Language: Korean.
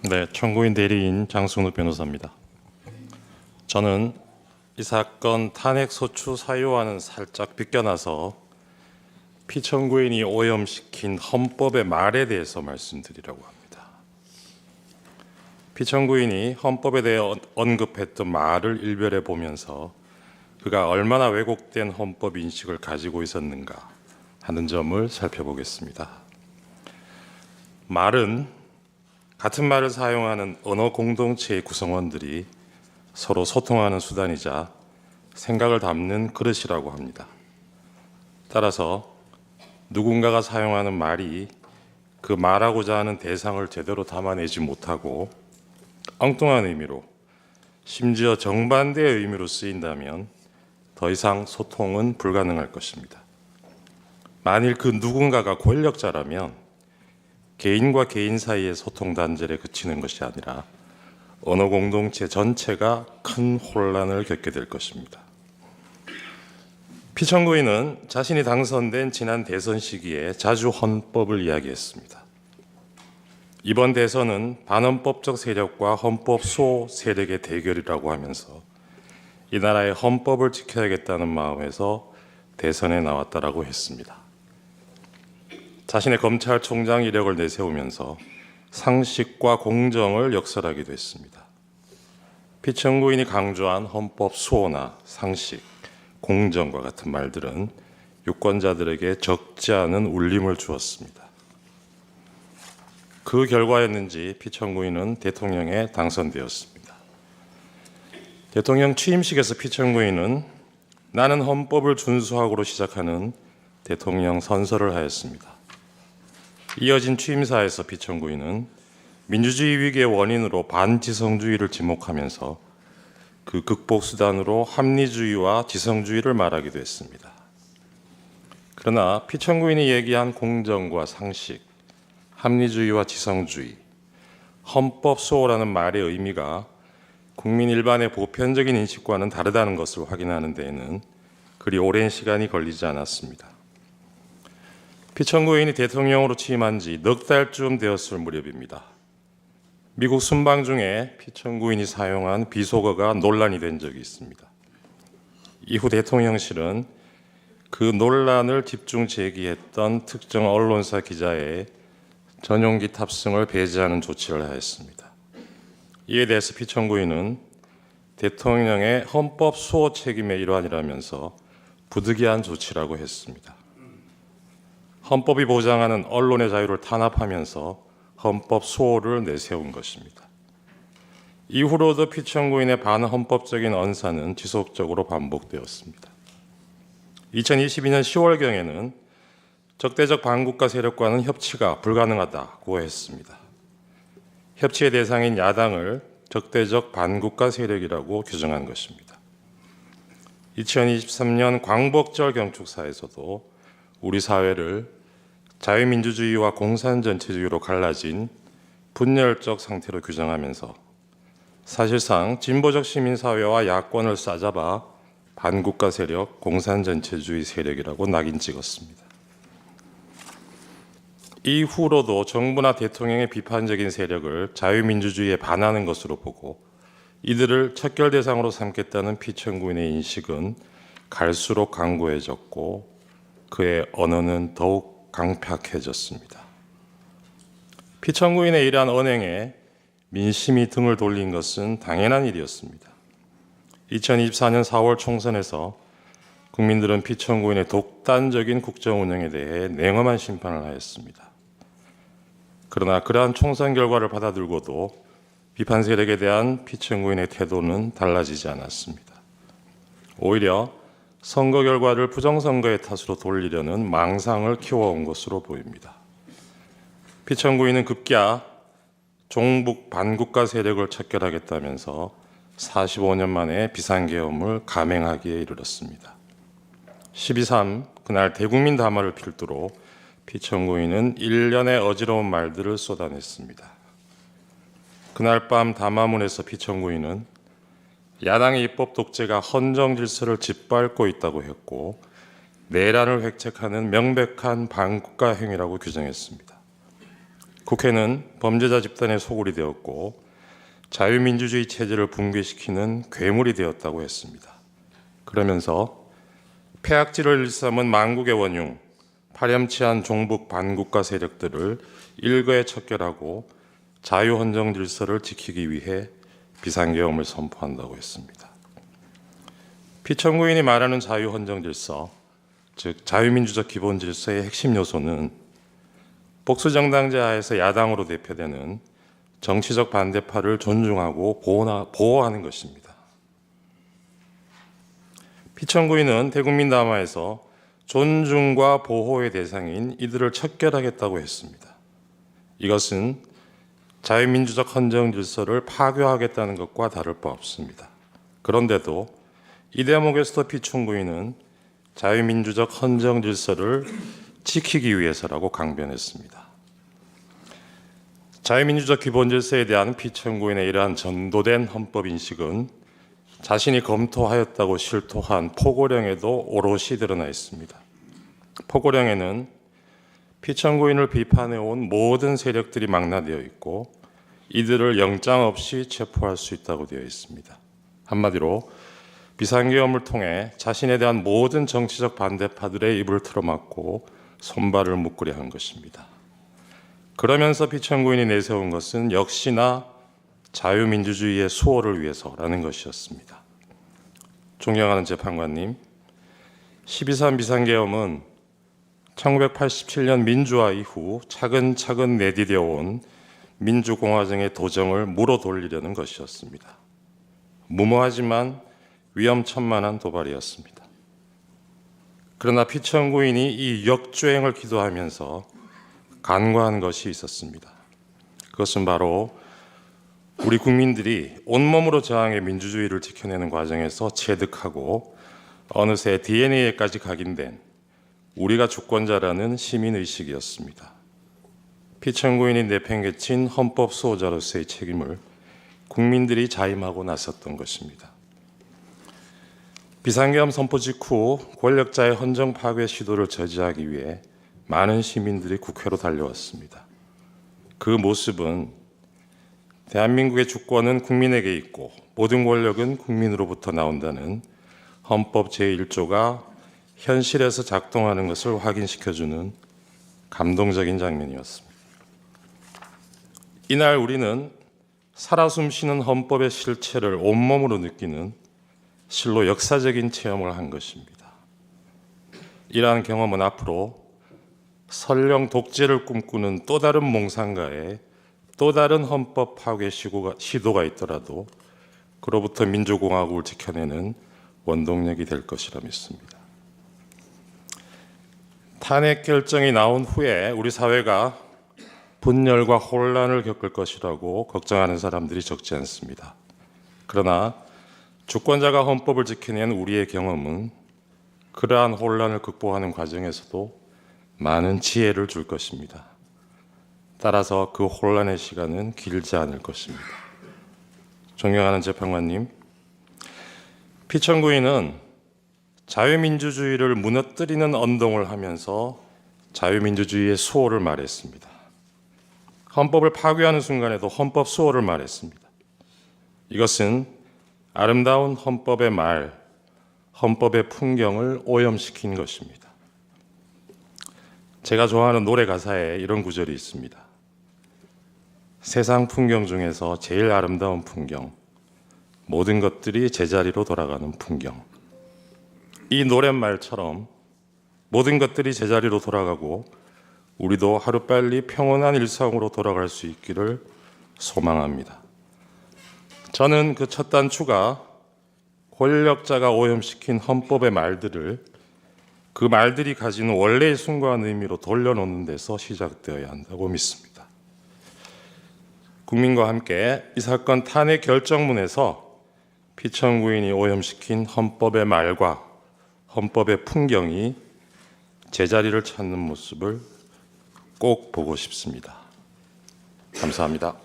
네, 청구인 대리인 장승욱 변호사입니다. 저는 이 사건 탄핵소추 사유와는 살짝 비껴나서 피청구인이 오염시킨 헌법의 말에 대해서 말씀드리려고 합니다. 피청구인이 헌법에 대해 언급했던 말을 일별해 보면서 그가 얼마나 왜곡된 헌법 인식을 가지고 있었는가 하는 점을 살펴보겠습니다. 말은 같은 말을 사용하는 언어 공동체의 구성원들이 서로 소통하는 수단이자 생각을 담는 그릇이라고 합니다. 따라서 누군가가 사용하는 말이 그 말하고자 하는 대상을 제대로 담아내지 못하고 엉뚱한 의미로, 심지어 정반대의 의미로 쓰인다면 더 이상 소통은 불가능할 것입니다. 만일 그 누군가가 권력자라면 개인과 개인 사이의 소통 단절에 그치는 것이 아니라 언어 공동체 전체가 큰 혼란을 겪게 될 것입니다. 피청구인은 자신이 당선된 지난 대선 시기에 자주 헌법을 이야기했습니다. 이번 대선은 반헌법적 세력과 헌법 수호 세력의 대결이라고 하면서 이 나라의 헌법을 지켜야겠다는 마음에서 대선에 나왔다라고 했습니다. 자신의 검찰총장 이력을 내세우면서 상식과 공정을 역설하기도 했습니다. 피청구인이 강조한 헌법 수호나 상식, 공정과 같은 말들은 유권자들에게 적지 않은 울림을 주었습니다. 그 결과였는지 피청구인은 대통령에 당선되었습니다. 대통령 취임식에서 피청구인은 나는 헌법을 준수하고로 시작하는 대통령 선서를 하였습니다. 이어진 취임사에서 피청구인은 민주주의 위기의 원인으로 반지성주의를 지목하면서 그 극복 수단으로 합리주의와 지성주의를 말하기도 했습니다. 그러나 피청구인이 얘기한 공정과 상식, 합리주의와 지성주의, 헌법 수호라는 말의 의미가 국민 일반의 보편적인 인식과는 다르다는 것을 확인하는 데에는 그리 오랜 시간이 걸리지 않았습니다. 피청구인이 대통령으로 취임한 지 넉 달쯤 되었을 무렵입니다. 미국 순방 중에 피청구인이 사용한 비속어가 논란이 된 적이 있습니다. 이후 대통령실은 그 논란을 집중 제기했던 특정 언론사 기자의 전용기 탑승을 배제하는 조치를 하였습니다. 이에 대해서 피청구인은 대통령의 헌법 수호 책임의 일환이라면서 부득이한 조치라고 했습니다. 헌법이 보장하는 언론의 자유를 탄압하면서 헌법 수호를 내세운 것입니다. 이후로도 피청구인의 반헌법적인 언사는 지속적으로 반복되었습니다. 2022년 10월경에는 적대적 반국가 세력과는 협치가 불가능하다고 했습니다. 협치의 대상인 야당을 적대적 반국가 세력이라고 규정한 것입니다. 2023년 광복절 경축사에서도 우리 사회를 자유민주주의와 공산전체주의로 갈라진 분열적 상태로 규정하면서 사실상 진보적 시민사회와 야권을 싸잡아 반국가 세력, 공산전체주의 세력이라고 낙인 찍었습니다. 이후로도 정부나 대통령의 비판적인 세력을 자유민주주의에 반하는 것으로 보고 이들을 척결 대상으로 삼겠다는 피청구인의 인식은 갈수록 강고해졌고 그의 언어는 더욱 강팍해졌습니다. 피청구인의 이러한 언행에 민심이 등을 돌린 것은 당연한 일이었습니다. 2024년 4월 총선에서 국민들은 피청구인의 독단적인 국정 운영에 대해 냉엄한 심판을 하였습니다. 그러나 그러한 총선 결과를 받아들고도 비판 세력에 대한 피청구인의 태도는 달라지지 않았습니다. 오히려 선거 결과를 부정선거의 탓으로 돌리려는 망상을 키워온 것으로 보입니다. 피청구인은 급기야 종북 반국가 세력을 척결하겠다면서 45년 만에 비상계엄을 감행하기에 이르렀습니다. 12.3 그날 대국민 담화를 필두로 피청구인은 일련의 어지러운 말들을 쏟아냈습니다. 그날 밤 담화문에서 피청구인은 야당의 입법 독재가 헌정 질서를 짓밟고 있다고 했고 내란을 획책하는 명백한 반국가 행위라고 규정했습니다. 국회는 범죄자 집단의 소굴이 되었고 자유민주주의 체제를 붕괴시키는 괴물이 되었다고 했습니다. 그러면서 폐악질을 일삼은 만국의 원흉, 파렴치한 종북 반국가 세력들을 일거에 척결하고 자유헌정 질서를 지키기 위해 비상계엄을 선포한다고 했습니다. 피청구인이 말하는 자유헌정 질서, 즉 자유민주적 기본 질서의 핵심 요소는 복수정당제 하에서 야당으로 대표되는 정치적 반대파를 존중하고 보호하는 것입니다. 피청구인은 대국민 담화에서 존중과 보호의 대상인 이들을 척결하겠다고 했습니다. 이것은 자유민주적 헌정 질서를 파괴하겠다는 것과 다를 바 없습니다. 그런데도 이 대목에서도 피청구인은 자유민주적 헌정 질서를 지키기 위해서라고 강변했습니다. 자유민주적 기본 질서에 대한 피청구인의 이러한 전도된 헌법 인식은 자신이 검토하였다고 실토한 포고령에도 오롯이 드러나 있습니다. 포고령에는 피청구인을 비판해온 모든 세력들이 망라되어 있고 이들을 영장 없이 체포할 수 있다고 되어 있습니다. 한마디로 비상계엄을 통해 자신에 대한 모든 정치적 반대파들의 입을 틀어막고 손발을 묶으려 한 것입니다. 그러면서 피청구인이 내세운 것은 역시나 자유민주주의의 수호를 위해서라는 것이었습니다. 존경하는 재판관님, 12.3 비상계엄은 1987년 민주화 이후 차근차근 내디뎌 온 민주공화정의 도정을 물어 돌리려는 것이었습니다. 무모하지만 위험천만한 도발이었습니다. 그러나 피청구인이 이 역주행을 기도하면서 간과한 것이 있었습니다. 그것은 바로 우리 국민들이 온몸으로 저항의 민주주의를 지켜내는 과정에서 체득하고 어느새 DNA에까지 각인된 우리가 주권자라는 시민의식이었습니다. 피청구인이 내팽개친 헌법 수호자로서의 책임을 국민들이 자임하고 나섰던 것입니다. 비상계엄 선포 직후 권력자의 헌정 파괴 시도를 저지하기 위해 많은 시민들이 국회로 달려왔습니다. 그 모습은 대한민국의 주권은 국민에게 있고 모든 권력은 국민으로부터 나온다는 헌법 제1조가 현실에서 작동하는 것을 확인시켜주는 감동적인 장면이었습니다. 이날 우리는 살아 숨쉬는 헌법의 실체를 온몸으로 느끼는 실로 역사적인 체험을 한 것입니다. 이러한 경험은 앞으로 설령 독재를 꿈꾸는 또 다른 몽상가의 또 다른 헌법 파괴 시도가 있더라도 그로부터 민주공화국을 지켜내는 원동력이 될 것이라 믿습니다. 탄핵 결정이 나온 후에 우리 사회가 분열과 혼란을 겪을 것이라고 걱정하는 사람들이 적지 않습니다. 그러나 주권자가 헌법을 지켜낸 우리의 경험은 그러한 혼란을 극복하는 과정에서도 많은 지혜를 줄 것입니다. 따라서 그 혼란의 시간은 길지 않을 것입니다. 존경하는 재판관님, 피청구인은 자유민주주의를 무너뜨리는 언동을 하면서 자유민주주의의 수호를 말했습니다. 헌법을 파괴하는 순간에도 헌법 수호를 말했습니다. 이것은 아름다운 헌법의 말, 헌법의 풍경을 오염시킨 것입니다. 제가 좋아하는 노래 가사에 이런 구절이 있습니다. 세상 풍경 중에서 제일 아름다운 풍경, 모든 것들이 제자리로 돌아가는 풍경. 이 노랫말처럼 모든 것들이 제자리로 돌아가고 우리도 하루빨리 평온한 일상으로 돌아갈 수 있기를 소망합니다. 저는 그 첫 단추가 권력자가 오염시킨 헌법의 말들을 그 말들이 가지는 원래의 숭고한 의미로 돌려놓는 데서 시작되어야 한다고 믿습니다. 국민과 함께 이 사건 탄핵 결정문에서 피청구인이 오염시킨 헌법의 말과 헌법의 풍경이 제자리를 찾는 모습을 꼭 보고 싶습니다. 감사합니다.